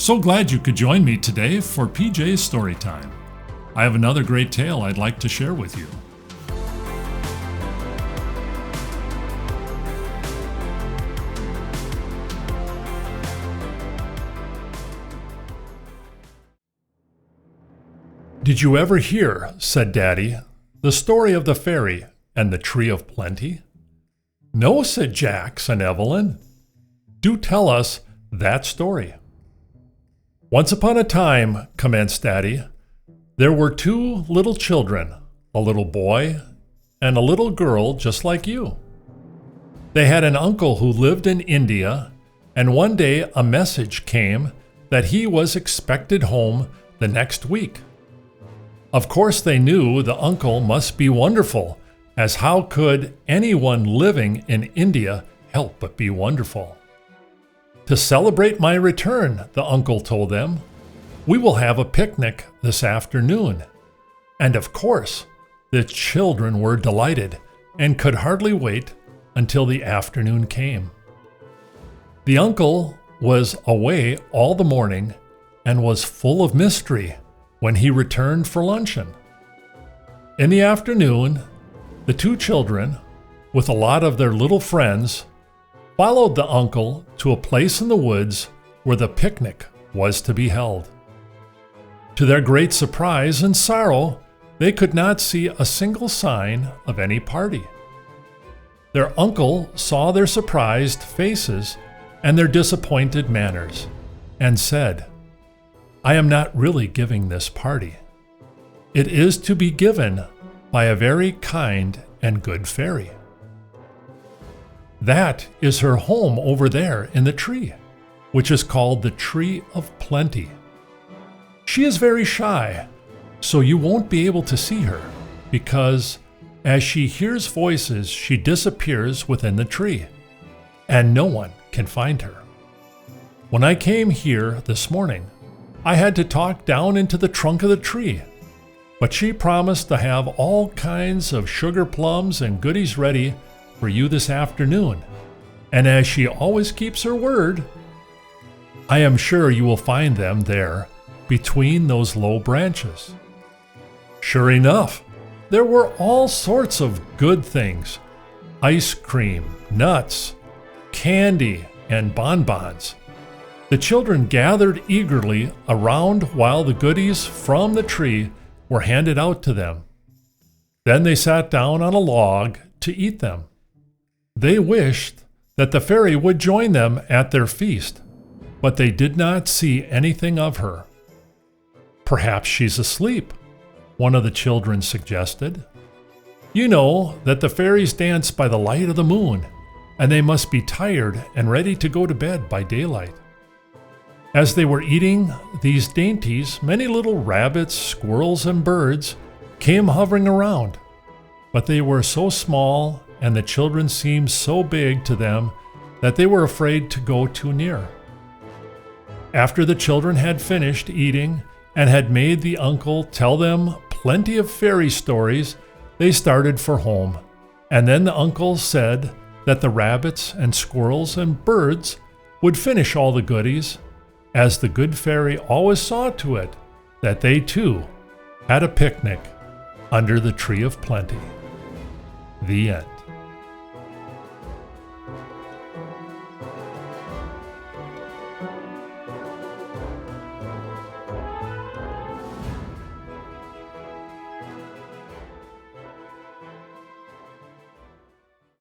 So glad you could join me today for PJ's Storytime. I have another great tale I'd like to share with you. Did you ever hear, said Daddy, the story of the fairy and the tree of plenty? No, said Jax and Evelyn. Do tell us that story. Once upon a time, commenced Daddy, there were two little children, a little boy and a little girl just like you. They had an uncle who lived in India, and one day a message came that he was expected home the next week. Of course, they knew the uncle must be wonderful, as how could anyone living in India help but be wonderful? To celebrate my return, the uncle told them, we will have a picnic this afternoon. And of course, the children were delighted and could hardly wait until the afternoon came. The uncle was away all the morning and was full of mystery when he returned for luncheon. In the afternoon, the two children, with a lot of their little friends, followed the uncle to a place in the woods where the picnic was to be held. To their great surprise and sorrow, they could not see a single sign of any party. Their uncle saw their surprised faces and their disappointed manners, and said, I am not really giving this party. It is to be given by a very kind and good fairy. That is her home over there in the tree, which is called the Tree of Plenty. She is very shy, so you won't be able to see her, because as she hears voices, she disappears within the tree, and no one can find her. When I came here this morning, I had to talk down into the trunk of the tree, but she promised to have all kinds of sugar plums and goodies ready for you this afternoon, and as she always keeps her word, I am sure you will find them there between those low branches. Sure enough, there were all sorts of good things: ice cream, nuts, candy, and bonbons. The children gathered eagerly around while the goodies from the tree were handed out to them. Then they sat down on a log to eat them. They wished that the fairy would join them at their feast, but they did not see anything of her. Perhaps she's asleep, one of the children suggested. You know that the fairies dance by the light of the moon, and they must be tired and ready to go to bed by daylight. As they were eating these dainties, many little rabbits, squirrels, and birds came hovering around, but they were so small and the children seemed so big to them that they were afraid to go too near. After the children had finished eating and had made the uncle tell them plenty of fairy stories, they started for home, and then the uncle said that the rabbits and squirrels and birds would finish all the goodies, as the good fairy always saw to it that they too had a picnic under the Tree of Plenty. The end.